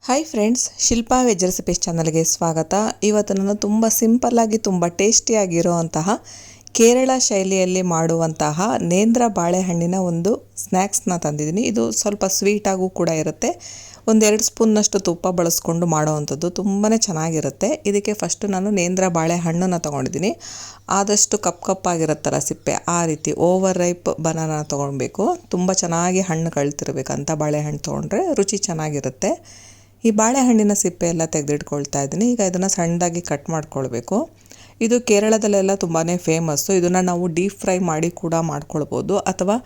Hi friends, Shilpa veg recipes ಚಾನಲ್ಗೆ ಸ್ವಾಗತ. ಇವತ್ತು ನಾನು ತುಂಬ ಸಿಂಪಲ್ಲಾಗಿ ತುಂಬ ಟೇಸ್ಟಿಯಾಗಿರೋವಂತಹ ಕೇರಳ ಶೈಲಿಯಲ್ಲಿ ಮಾಡುವಂತಹ ನೇಂದ್ರ ಬಾಳೆಹಣ್ಣಿನ ಒಂದು ಸ್ನ್ಯಾಕ್ಸ್ನ ತಂದಿದ್ದೀನಿ. ಇದು ಸ್ವಲ್ಪ ಸ್ವೀಟಾಗೂ ಕೂಡ ಇರುತ್ತೆ. ಒಂದೆರಡು ಸ್ಪೂನ್ನಷ್ಟು ತುಪ್ಪ ಬಳಸ್ಕೊಂಡು ಮಾಡೋವಂಥದ್ದು ತುಂಬಾ ಚೆನ್ನಾಗಿರುತ್ತೆ. ಇದಕ್ಕೆ ಫಸ್ಟು ನಾನು ನೇಂದ್ರ ಬಾಳೆಹಣ್ಣನ್ನು ತೊಗೊಂಡಿದ್ದೀನಿ. ಆದಷ್ಟು ಕಪ್ಪಾಗಿರುತ್ತಲ್ಲ ಸಿಪ್ಪೆ, ಆ ರೀತಿ ಓವರ್ ರೈಪ್ ಬನಾನ ತೊಗೊಳ್ಬೇಕು. ತುಂಬ ಚೆನ್ನಾಗಿ ಹಣ್ಣು ಕಳ್ತಿರ್ಬೇಕಂತ ಬಾಳೆಹಣ್ಣು ತೊಗೊಂಡ್ರೆ ರುಚಿ ಚೆನ್ನಾಗಿರುತ್ತೆ. ಈ ಬಾಳೆಹಣ್ಣಿನ ಸಿಪ್ಪೆ ಎಲ್ಲ ತೆಗೆದಿಟ್ಕೊಳ್ತಾ ಇದ್ದೀನಿ. ಈಗ ಇದನ್ನು ಸಣ್ಣದಾಗಿ ಕಟ್ ಮಾಡ್ಕೊಳ್ಬೇಕು. ಇದು ಕೇರಳದಲ್ಲೆಲ್ಲ ತುಂಬಾ ಫೇಮಸ್ಸು. ಇದನ್ನು ನಾವು ಡೀಪ್ ಫ್ರೈ ಮಾಡಿ ಕೂಡ ಮಾಡ್ಕೊಳ್ಬೋದು ಅಥವಾ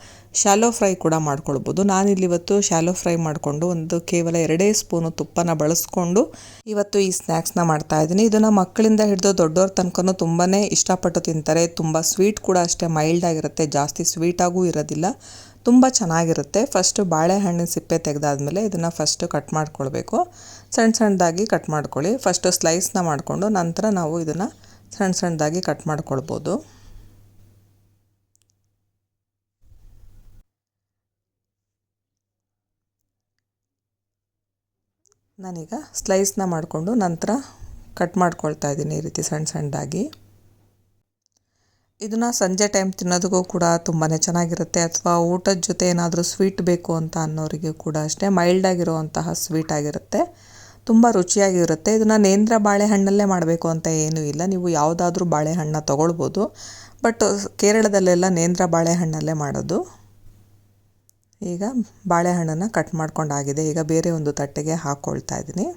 ಶಾಲೋ ಫ್ರೈ ಕೂಡ ಮಾಡ್ಕೊಳ್ಬೋದು. ನಾನಿಲ್ಲಿವತ್ತು ಶಾಲೋ ಫ್ರೈ ಮಾಡಿಕೊಂಡು ಕೇವಲ 2 ಸ್ಪೂನು ತುಪ್ಪನ ಬಳಸ್ಕೊಂಡು ಇವತ್ತು ಈ ಸ್ನ್ಯಾಕ್ಸ್ನ ಮಾಡ್ತಾಯಿದ್ದೀನಿ. ಇದನ್ನು ಮಕ್ಕಳಿಂದ ಹಿಡಿದು ದೊಡ್ಡವ್ರ ತನಕನೂ ತುಂಬಾ ಇಷ್ಟಪಟ್ಟು ತಿಂತಾರೆ. ತುಂಬ ಸ್ವೀಟ್ ಕೂಡ ಅಷ್ಟೇ ಮೈಲ್ಡಾಗಿರುತ್ತೆ, ಜಾಸ್ತಿ ಸ್ವೀಟಾಗೂ ಇರೋದಿಲ್ಲ, ತುಂಬ ಚೆನ್ನಾಗಿರುತ್ತೆ. ಫಸ್ಟು ಬಾಳೆಹಣ್ಣಿನ ಸಿಪ್ಪೆ ತೆಗೆದಾದ್ಮೇಲೆ ಇದನ್ನು ಫಸ್ಟು ಕಟ್ ಮಾಡ್ಕೊಳ್ಬೇಕು. ಸಣ್ಣದಾಗಿ ಕಟ್ ಮಾಡ್ಕೊಳ್ಳಿ. ಫಸ್ಟು ಸ್ಲೈಸ್ನ ಮಾಡಿಕೊಂಡು ನಂತರ ನಾವು ಇದನ್ನು ಸಣ್ಣದಾಗಿ ಕಟ್ ಮಾಡ್ಕೊಳ್ಬೋದು. ನಾನೀಗ ಸ್ಲೈಸ್ನ ಮಾಡಿಕೊಂಡು ನಂತರ ಕಟ್ ಮಾಡ್ಕೊಳ್ತಾ ಇದ್ದೀನಿ ಈ ರೀತಿ ಸಣ್ಣದಾಗಿ. ಇದನ್ನು ಸಂಜೆ ಟೈಮ್ ತಿನ್ನೋದಕ್ಕೂ ಕೂಡ ತುಂಬಾ ಚೆನ್ನಾಗಿರುತ್ತೆ. ಅಥವಾ ಊಟದ ಜೊತೆ ಏನಾದರೂ ಸ್ವೀಟ್ ಬೇಕು ಅಂತ ಅನ್ನೋರಿಗೆ ಕೂಡ ಅಷ್ಟೇ ಮೈಲ್ಡಾಗಿರುವಂತಹ ಸ್ವೀಟ್ ಆಗಿರುತ್ತೆ, ತುಂಬ ರುಚಿಯಾಗಿರುತ್ತೆ. ಇದನ್ನು ನೇಂದ್ರ ಬಾಳೆಹಣ್ಣಲ್ಲೇ ಮಾಡಬೇಕು ಅಂತ ಏನೂ ಇಲ್ಲ, ನೀವು ಯಾವುದಾದ್ರೂ ಬಾಳೆಹಣ್ಣು ತೊಗೊಳ್ಬೋದು. ಬಟ್ ಕೇರಳದಲ್ಲೆಲ್ಲ ನೇಂದ್ರ ಬಾಳೆಹಣ್ಣಲ್ಲೇ ಮಾಡೋದು. ಈಗ ಬಾಳೆಹಣ್ಣನ್ನು ಕಟ್ ಮಾಡ್ಕೊಂಡಾಗಿದೆ. ಈಗ ಬೇರೆ ಒಂದು ತಟ್ಟೆಗೆ ಹಾಕ್ಕೊಳ್ತಾ ಇದ್ದೀನಿ.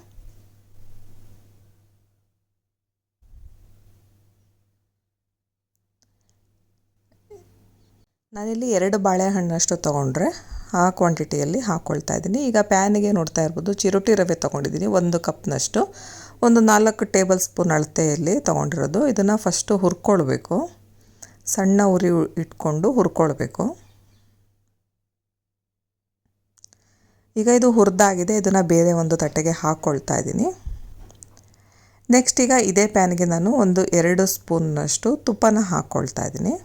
ನಾನಿಲ್ಲಿ 2 ಬಾಳೆಹಣ್ಣಷ್ಟು ತೊಗೊಂಡ್ರೆ ಆ ಕ್ವಾಂಟಿಟಿಯಲ್ಲಿ ಹಾಕ್ಕೊಳ್ತಾ ಇದ್ದೀನಿ. ಈಗ ಪ್ಯಾನಿಗೆ ನೋಡ್ತಾ ಇರ್ಬೋದು, ಚಿರೋಟಿ ರವೆ ತೊಗೊಂಡಿದ್ದೀನಿ 1 ಕಪ್ನಷ್ಟು. ಒಂದು 4 ಟೇಬಲ್ ಸ್ಪೂನ್ ಅಳತೆಯಲ್ಲಿ ತೊಗೊಂಡಿರೋದು. ಇದನ್ನು ಫಸ್ಟು ಹುರ್ಕೊಳ್ಬೇಕು. ಸಣ್ಣ ಉರಿ ಇಟ್ಕೊಂಡು ಹುರ್ಕೊಳ್ಬೇಕು. ಈಗ ಇದು ಹುರಿದಾಗಿದೆ. ಇದನ್ನು ಬೇರೆ ಒಂದು ತಟ್ಟೆಗೆ ಹಾಕ್ಕೊಳ್ತಾ ಇದ್ದೀನಿ. ನೆಕ್ಸ್ಟ್ ಈಗ ಇದೇ ಪ್ಯಾನಿಗೆ ನಾನು 2 ಸ್ಪೂನ್ನಷ್ಟು ತುಪ್ಪನ ಹಾಕ್ಕೊಳ್ತಾ ಇದ್ದೀನಿ.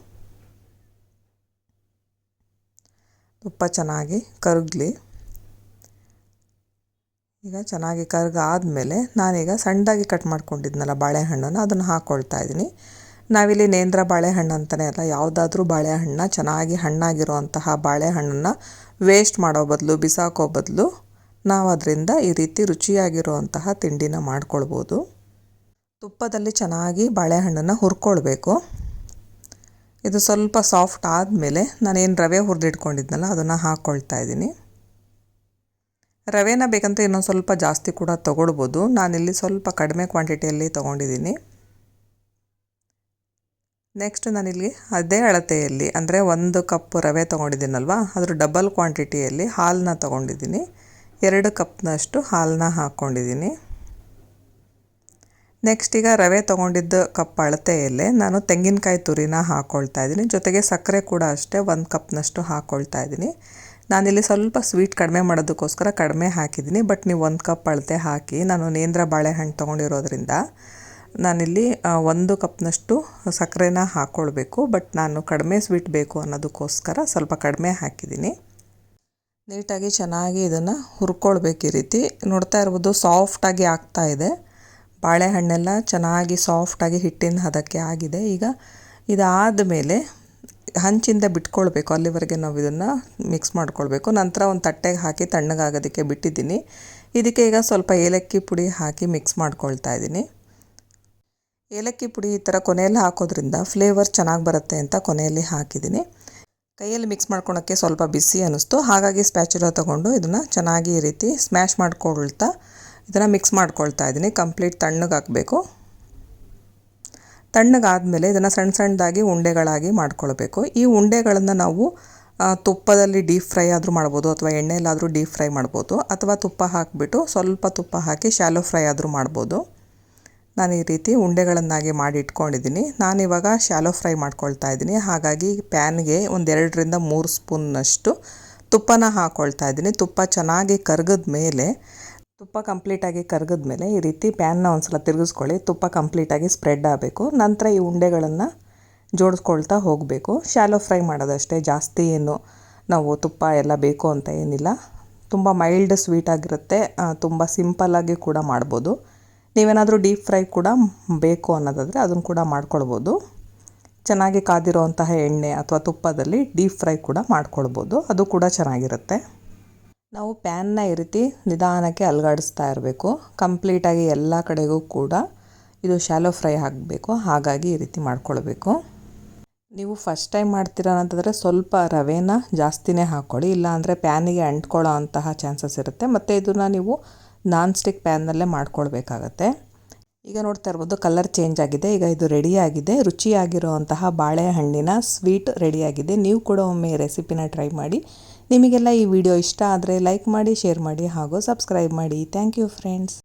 ತುಪ್ಪ ಚೆನ್ನಾಗಿ ಕರಗಲಿ. ಈಗ ಚೆನ್ನಾಗಿ ಕರಗಾದ್ಮೇಲೆ ನಾನೀಗ ಸಣ್ಣದಾಗಿ ಕಟ್ ಮಾಡ್ಕೊಂಡಿದ್ನಲ್ಲ ಬಾಳೆಹಣ್ಣನ್ನು, ಅದನ್ನು ಹಾಕ್ಕೊಳ್ತಾ ಇದ್ದೀನಿ. ನಾವಿಲ್ಲಿ ನೇಂದ್ರ ಬಾಳೆಹಣ್ಣು ಅಂತಲೇ ಅಲ್ಲ, ಯಾವುದಾದ್ರೂ ಬಾಳೆಹಣ್ಣು ಚೆನ್ನಾಗಿ ಹಣ್ಣಾಗಿರುವಂತಹ ಬಾಳೆಹಣ್ಣನ್ನು ವೇಸ್ಟ್ ಮಾಡೋ ಬದಲು, ಬಿಸಾಕೋ ಬದಲು ನಾವು ಅದರಿಂದ ಈ ರೀತಿ ರುಚಿಯಾಗಿರುವಂತಹ ತಿಂಡಿನ ಮಾಡ್ಕೊಳ್ಬೋದು. ತುಪ್ಪದಲ್ಲಿ ಚೆನ್ನಾಗಿ ಬಾಳೆಹಣ್ಣನ್ನು ಹುರ್ಕೊಳ್ಬೇಕು. ಇದು ಸ್ವಲ್ಪ ಸಾಫ್ಟ್ ಆದಮೇಲೆ ನಾನೇನು ರವೆ ಹುರಿದಿಟ್ಕೊಂಡಿದ್ನಲ್ಲ ಅದನ್ನು ಹಾಕ್ಕೊಳ್ತಾ ಇದ್ದೀನಿ. ರವೆನ ಬೇಕಂತ ಇನ್ನೊಂದು ಸ್ವಲ್ಪ ಜಾಸ್ತಿ ಕೂಡ ತೊಗೊಳ್ಬೋದು. ನಾನಿಲ್ಲಿ ಸ್ವಲ್ಪ ಕಡಿಮೆ ಕ್ವಾಂಟಿಟಿಯಲ್ಲಿ ತೊಗೊಂಡಿದ್ದೀನಿ. ನೆಕ್ಸ್ಟ್ ನಾನಿಲ್ಲಿ ಅದೇ ಅಳತೆಯಲ್ಲಿ, ಅಂದರೆ 1 ಕಪ್ ರವೆ ತೊಗೊಂಡಿದ್ದೀನಲ್ವ, ಅದ್ರ ಡಬಲ್ ಕ್ವಾಂಟಿಟಿಯಲ್ಲಿ ಹಾಲನ್ನ ತೊಗೊಂಡಿದ್ದೀನಿ. 2 ಕಪ್ನಷ್ಟು ಹಾಲನ್ನ ಹಾಕ್ಕೊಂಡಿದ್ದೀನಿ. ನೆಕ್ಸ್ಟ್ ಈಗ ರವೆ ತೊಗೊಂಡಿದ್ದ ಕಪ್ ಅಳತೆಯಲ್ಲೇ ನಾನು ತೆಂಗಿನಕಾಯಿ ತುರಿನ ಹಾಕ್ಕೊಳ್ತಾ ಇದ್ದೀನಿ. ಜೊತೆಗೆ ಸಕ್ಕರೆ ಕೂಡ ಅಷ್ಟೇ 1 ಕಪ್ನಷ್ಟು ಹಾಕ್ಕೊಳ್ತಾ ಇದ್ದೀನಿ. ನಾನಿಲ್ಲಿ ಸ್ವಲ್ಪ ಸ್ವೀಟ್ ಕಡಿಮೆ ಮಾಡೋದಕ್ಕೋಸ್ಕರ ಕಡಿಮೆ ಹಾಕಿದ್ದೀನಿ. ಬಟ್ ನೀವು 1 ಕಪ್ ಅಳತೆ ಹಾಕಿ, ನಾನು ನೇಂದ್ರ ಬಾಳೆಹಣ್ಣು ತೊಗೊಂಡಿರೋದ್ರಿಂದ ನಾನಿಲ್ಲಿ 1 ಕಪ್ನಷ್ಟು ಸಕ್ಕರೆನ ಹಾಕ್ಕೊಳ್ಬೇಕು. ಬಟ್ ನಾನು ಕಡಿಮೆ ಸ್ವೀಟ್ ಬೇಕು ಅನ್ನೋದಕ್ಕೋಸ್ಕರ ಸ್ವಲ್ಪ ಕಡಿಮೆ ಹಾಕಿದ್ದೀನಿ. ನೀಟಾಗಿ ಚೆನ್ನಾಗಿ ಇದನ್ನು ಹುರ್ಕೊಳ್ಬೇಕು. ಈ ರೀತಿ ನೋಡ್ತಾ ಇರ್ಬೋದು, ಸಾಫ್ಟಾಗಿ ಆಗ್ತಾ ಇದೆ. ಬಾಳೆಹಣ್ಣೆಲ್ಲ ಚೆನ್ನಾಗಿ ಸಾಫ್ಟಾಗಿ ಹಿಟ್ಟಿನ ಹದಕ್ಕೆ ಆಗಿದೆ. ಈಗ ಇದಾದ ಮೇಲೆ ಹಂಚಿಂದ ಬಿಟ್ಕೊಳ್ಬೇಕು, ಅಲ್ಲಿವರೆಗೆ ನಾವು ಇದನ್ನು ಮಿಕ್ಸ್ ಮಾಡ್ಕೊಳ್ಬೇಕು. ನಂತರ ಒಂದು ತಟ್ಟೆಗೆ ಹಾಕಿ ತಣ್ಣಗಾಗೋದಕ್ಕೆ ಬಿಟ್ಟಿದ್ದೀನಿ. ಇದಕ್ಕೆ ಈಗ ಸ್ವಲ್ಪ ಏಲಕ್ಕಿ ಪುಡಿ ಹಾಕಿ ಮಿಕ್ಸ್ ಮಾಡ್ಕೊಳ್ತಾ ಇದ್ದೀನಿ. ಏಲಕ್ಕಿ ಪುಡಿ ಈ ಥರ ಕೊನೆಯಲ್ಲಿ ಹಾಕೋದ್ರಿಂದ ಫ್ಲೇವರ್ ಚೆನ್ನಾಗಿ ಬರುತ್ತೆ ಅಂತ ಕೊನೆಯಲ್ಲಿ ಹಾಕಿದ್ದೀನಿ. ಕೈಯಲ್ಲಿ ಮಿಕ್ಸ್ ಮಾಡ್ಕೊಳೋಕ್ಕೆ ಸ್ವಲ್ಪ ಬಿಸಿ ಅನ್ನಿಸ್ತು, ಹಾಗಾಗಿ ಸ್ಪ್ಯಾಚುಲಾ ತೊಗೊಂಡು ಇದನ್ನು ಚೆನ್ನಾಗಿ ಈ ರೀತಿ ಸ್ಮ್ಯಾಶ್ ಮಾಡ್ಕೊಳ್ತಾ ಇದನ್ನು ಮಿಕ್ಸ್ ಮಾಡ್ಕೊಳ್ತಾ ಇದ್ದೀನಿ. ಕಂಪ್ಲೀಟ್ ತಣ್ಣಗಾಗಬೇಕು. ತಣ್ಣಗಾದಮೇಲೆ ಇದನ್ನು ಸಣ್ಣದಾಗಿ ಉಂಡೆಗಳಾಗಿ ಮಾಡ್ಕೊಳ್ಬೇಕು. ಈ ಉಂಡೆಗಳನ್ನು ನಾವು ತುಪ್ಪದಲ್ಲಿ ಡೀಪ್ ಫ್ರೈ ಆದರೂ ಮಾಡ್ಬೋದು, ಅಥವಾ ಎಣ್ಣೆಯಲ್ಲಾದರೂ ಡೀಪ್ ಫ್ರೈ ಮಾಡ್ಬೋದು, ಅಥವಾ ತುಪ್ಪ ಹಾಕಿಬಿಟ್ಟು ಸ್ವಲ್ಪ ತುಪ್ಪ ಹಾಕಿ ಶಾಲೋ ಫ್ರೈ ಆದರೂ ಮಾಡ್ಬೋದು. ನಾನು ಈ ರೀತಿ ಉಂಡೆಗಳನ್ನಾಗಿ ಮಾಡಿ ಇಟ್ಕೊಂಡಿದ್ದೀನಿ. ನಾನಿವಾಗ ಶಾಲೋ ಫ್ರೈ ಮಾಡ್ಕೊಳ್ತಾ ಇದ್ದೀನಿ. ಹಾಗಾಗಿ ಪ್ಯಾನ್ಗೆ 2ರಿಂದ 3 ಸ್ಪೂನ್ನಷ್ಟು ತುಪ್ಪನ ಹಾಕ್ಕೊಳ್ತಾ ಇದ್ದೀನಿ. ತುಪ್ಪ ಚೆನ್ನಾಗಿ ಕರಗಿದ ಮೇಲೆ, ತುಪ್ಪ ಕಂಪ್ಲೀಟಾಗಿ ಕರಗಿದ್ಮೇಲೆ ಈ ರೀತಿ ಪ್ಯಾನ್ನ ಒಂದ್ಸಲ ತಿರುಗಿಸ್ಕೊಳ್ಳಿ. ತುಪ್ಪ ಕಂಪ್ಲೀಟಾಗಿ ಸ್ಪ್ರೆಡ್ ಆಗಬೇಕು. ನಂತರ ಈ ಉಂಡೆಗಳನ್ನು ಜೋಡಿಸ್ಕೊಳ್ತಾ ಹೋಗಬೇಕು. ಶಾಲೋ ಫ್ರೈ ಮಾಡೋದಷ್ಟೇ, ಜಾಸ್ತಿ ಏನು ನಾವು ತುಪ್ಪ ಎಲ್ಲ ಬೇಕು ಅಂತ ಏನಿಲ್ಲ. ತುಂಬ ಮೈಲ್ಡ್ ಸ್ವೀಟ್ ಆಗಿರುತ್ತೆ, ತುಂಬ ಸಿಂಪಲ್ಲಾಗಿ ಕೂಡ ಮಾಡ್ಬೋದು. ನೀವೇನಾದರೂ ಡೀಪ್ ಫ್ರೈ ಕೂಡ ಬೇಕು ಅನ್ನೋದಾದರೆ ಅದನ್ನು ಕೂಡ ಮಾಡ್ಕೊಳ್ಬೋದು. ಚೆನ್ನಾಗಿ ಕಾದಿರೋವಂತಹ ಎಣ್ಣೆ ಅಥವಾ ತುಪ್ಪದಲ್ಲಿ ಡೀಪ್ ಫ್ರೈ ಕೂಡ ಮಾಡ್ಕೊಳ್ಬೋದು, ಅದು ಕೂಡ ಚೆನ್ನಾಗಿರುತ್ತೆ. ನಾವು ಪ್ಯಾನ್ನ ಈ ರೀತಿ ನಿಧಾನಕ್ಕೆ ಅಲುಗಾಡಿಸ್ತಾ ಇರಬೇಕು. ಕಂಪ್ಲೀಟಾಗಿ ಎಲ್ಲ ಕಡೆಗೂ ಕೂಡ ಇದು ಶಾಲೋ ಫ್ರೈ ಆಗಬೇಕು, ಹಾಗಾಗಿ ಈ ರೀತಿ ಮಾಡ್ಕೊಳ್ಬೇಕು. ನೀವು ಫಸ್ಟ್ ಟೈಮ್ ಮಾಡ್ತೀರಾ ಅಂತಂದರೆ ಸ್ವಲ್ಪ ರವೆನ ಜಾಸ್ತಿನೇ ಹಾಕ್ಕೊಳ್ಳಿ, ಇಲ್ಲಾಂದರೆ ಪ್ಯಾನಿಗೆ ಅಂಟ್ಕೊಳ್ಳೋ ಅಂತಹ ಚಾನ್ಸಸ್ ಇರುತ್ತೆ. ಮತ್ತು ಇದನ್ನು ನೀವು ನಾನ್ ಸ್ಟಿಕ್ ಪ್ಯಾನ್ನಲ್ಲೇ ಮಾಡ್ಕೊಳ್ಬೇಕಾಗತ್ತೆ. ಈಗ ನೋಡ್ತಾ ಇರ್ಬೋದು ಕಲರ್ ಚೇಂಜ್ ಆಗಿದೆ. ಈಗ ಇದು ರೆಡಿಯಾಗಿದೆ. ರುಚಿಯಾಗಿರುವಂತಹ ಬಾಳೆಹಣ್ಣಿನ ಸ್ವೀಟ್ ರೆಡಿಯಾಗಿದೆ. ನೀವು ಕೂಡ ಒಮ್ಮೆ ಈ ರೆಸಿಪಿನ ಟ್ರೈ ಮಾಡಿ. ನಿಮಗೆಲ್ಲ ಈ ವಿಡಿಯೋ ಇಷ್ಟ ಆದರೆ ಲೈಕ್ ಮಾಡಿ, ಶೇರ್ ಮಾಡಿ ಹಾಗೂ ಸಬ್ಸ್ಕ್ರೈಬ್ ಮಾಡಿ. Thank you friends.